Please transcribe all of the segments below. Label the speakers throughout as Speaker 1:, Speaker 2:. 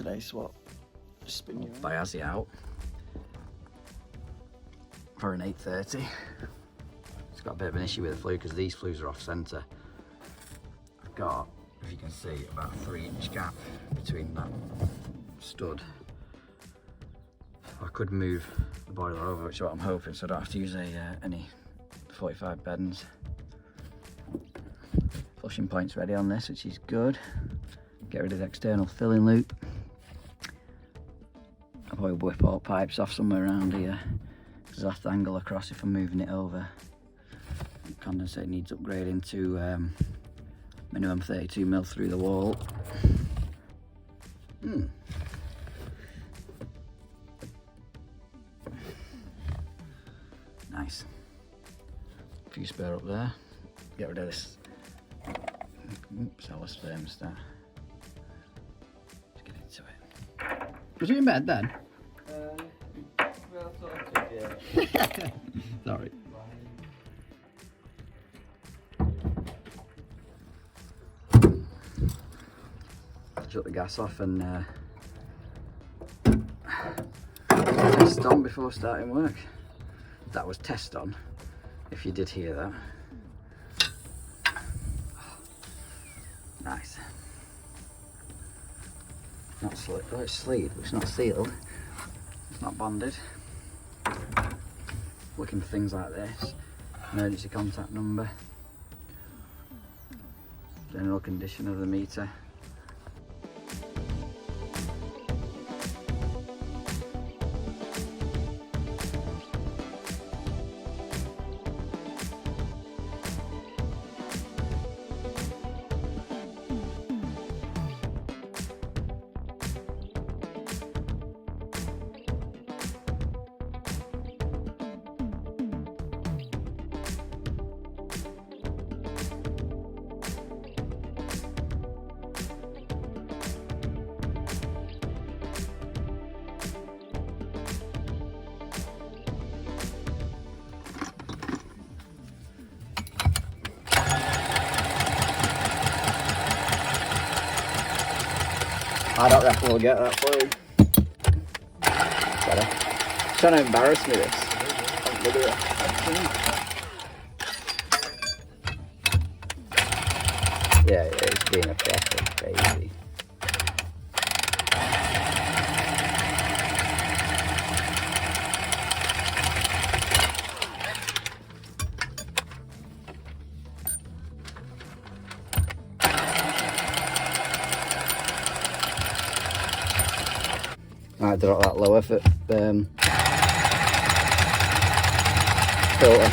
Speaker 1: today, so what? Just spin you
Speaker 2: by Azzy out for an 830. It's got a bit of an issue with the flue because these flues are off centre. I've got, if you can see, about a 3-inch gap between that stud. I could move the boiler over, which is what I'm hoping, so I don't have to use any 45 bends. Flushing point's ready on this, which is good. Get rid of the external filling loop. I'll probably whip all pipes off somewhere around here because I'll have to angle across if I'm moving it over. The condensate needs upgrading to minimum 32mm through the wall. Nice. A few spare up there. Get rid of this. Oops, I lost thermostat. Let's get into it. Was you in bed then?
Speaker 1: Well, sort of, yeah.
Speaker 2: Sorry. Shut the gas off and test on before starting work. That was test on, if you did hear that. Nice. Not sleeved. Oh, it's sleeved, but it's not sealed. It's not bonded. Looking for things like this. Emergency contact number. General condition of the meter. I don't reckon we'll get that flue. Better. Trying to embarrass me this. Look at it. Yeah, it's been a proper baby. Might drop that lower for filter.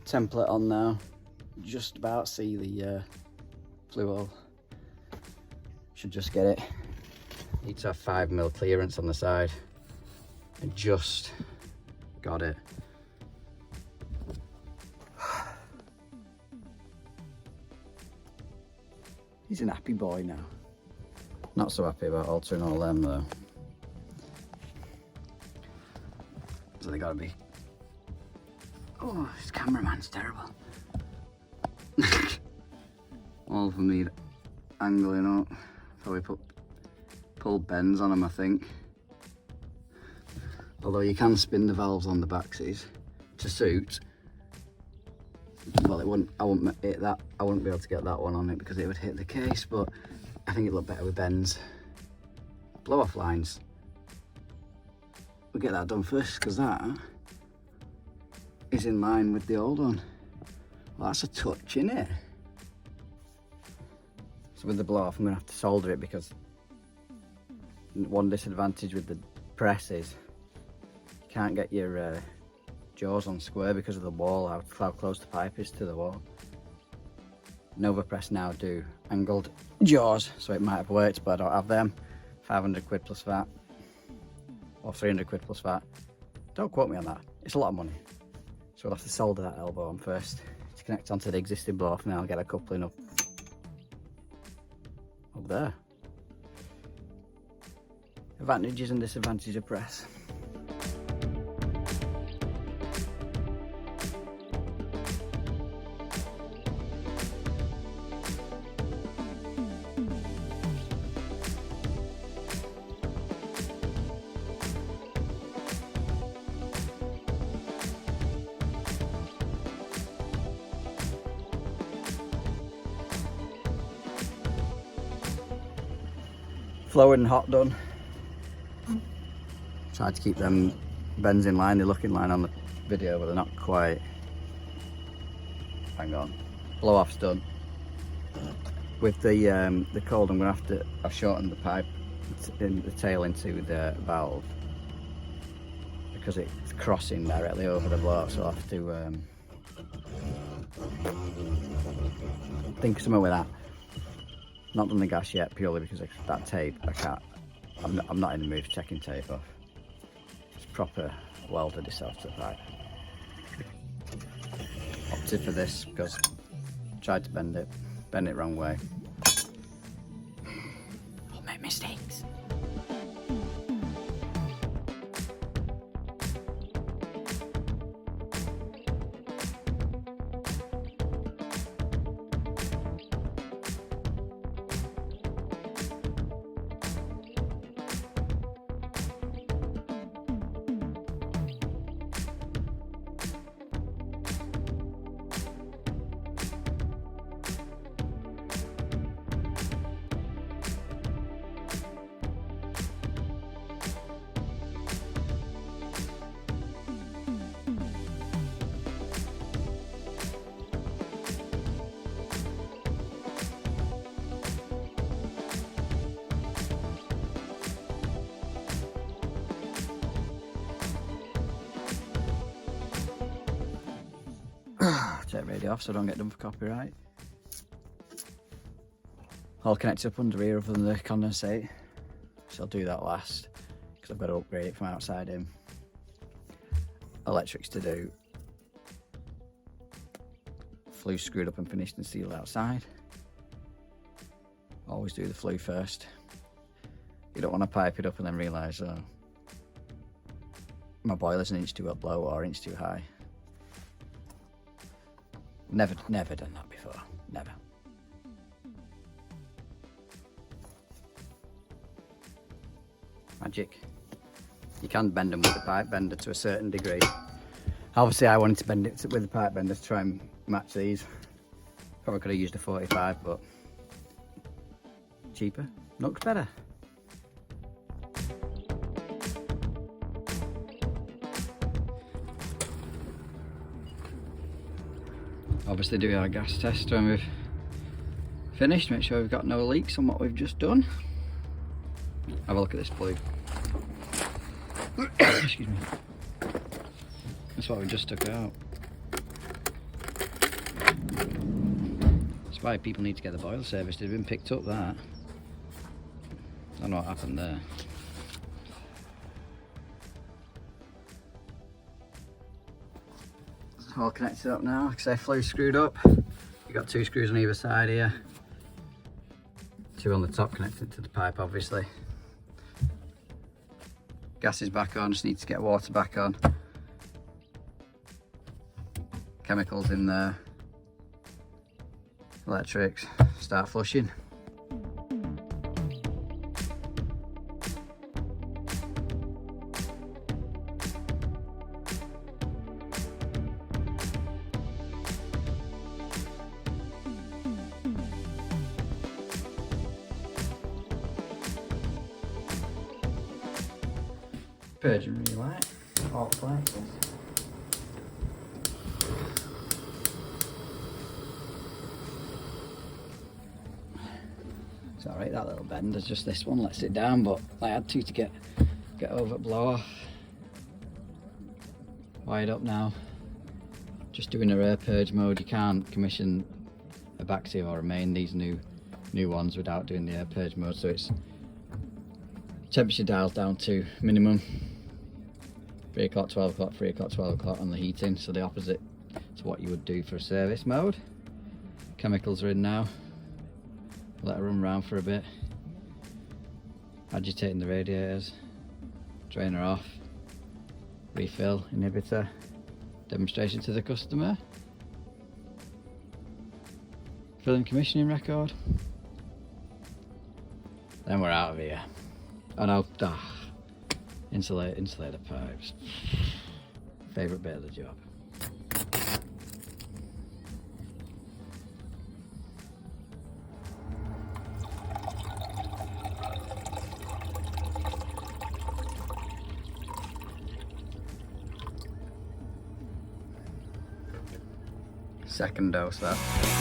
Speaker 2: Template on now. Just about see the flue hole. Should just get it. Need to have 5mm clearance on the side. I just got it. He's an happy boy now. Not so happy about altering all them though. So they gotta be. Oh, this cameraman's terrible. All of them need angling up. Probably pull bends on them, I think. Although you can spin the valves on the backsies to suit. Well, it wouldn't. I wouldn't hit that. I wouldn't be able to get that one on it because it would hit the case. But I think it'd look better with bends. Blow-off lines. We'll get that done first because that is in line with the old one. Well, that's a touch, isn't it? So with the blow-off, I'm going to have to solder it because one disadvantage with the press is you can't get your jaws on square because of the wall, how close the pipe is to the wall. Novapress now do angled jaws, so it might have worked, but I don't have them. 500 quid plus VAT, or 300 quid plus VAT. Don't quote me on that, it's a lot of money. So we'll have to solder that elbow on first to connect onto the existing blow off, and then I'll get a coupling up there. Advantages and disadvantages of press. Flue and hot done. Tried to keep them bends in line, they look in line on the video, but they're not quite. Hang on. Blow off's done. With the cold, I'm gonna have to. I've shortened the pipe in the tail into the valve because it's crossing directly over the blow off, so I'll have to think of something with that. Not done the gas yet, purely because that tape, I can't. I'm not in the mood for taking tape off. It's proper welded itself to the pipe. Opted for this because I tried to bend it wrong way. I'll make mistakes. Take radio off so I don't get done for copyright. All connected up under here other than the condensate, so I'll do that last because I've got to upgrade it from outside in. Electrics to do. Flue screwed up and finished and sealed outside. Always do the flue first. You don't want to pipe it up and then realise, oh, my boiler's an inch too low or an inch too high. Never done that before, never. Magic. You can bend them with the pipe bender to a certain degree. Obviously I wanted to bend it with the pipe bender to try and match these. Probably could have used a 45, but cheaper, looks better. Obviously do our gas test when we've finished, make sure we've got no leaks on what we've just done. Have a look at this flue. Excuse me. That's what we just took out. That's why people need to get the boiler serviced. They've been picked up that. I don't know what happened there. All connected up now. Like I say, flue screwed up. You've got 2 screws on either side here. 2 on the top connected to the pipe, obviously. Gas is back on, just need to get water back on. Chemicals in there. Electrics, start flushing. Purging really light, all flex. It's alright, that little bend, there's just this one lets it down, but I had to get over blow off. wired up now. Just doing a air purge mode. You can't commission a baxi or a main, these new ones, without doing the air purge mode. So it's temperature dials down to minimum. 3 o'clock, 12 o'clock, 3 o'clock, 12 o'clock on the heating. So the opposite to what you would do for a service mode. Chemicals are in now. Let her run around for a bit. Agitating the radiators. Drainer off. Refill, inhibitor. Demonstration to the customer. Filling commissioning record. Then we're out of here. Oh no, insulate the pipes. Favourite bit of the job. Second dose that.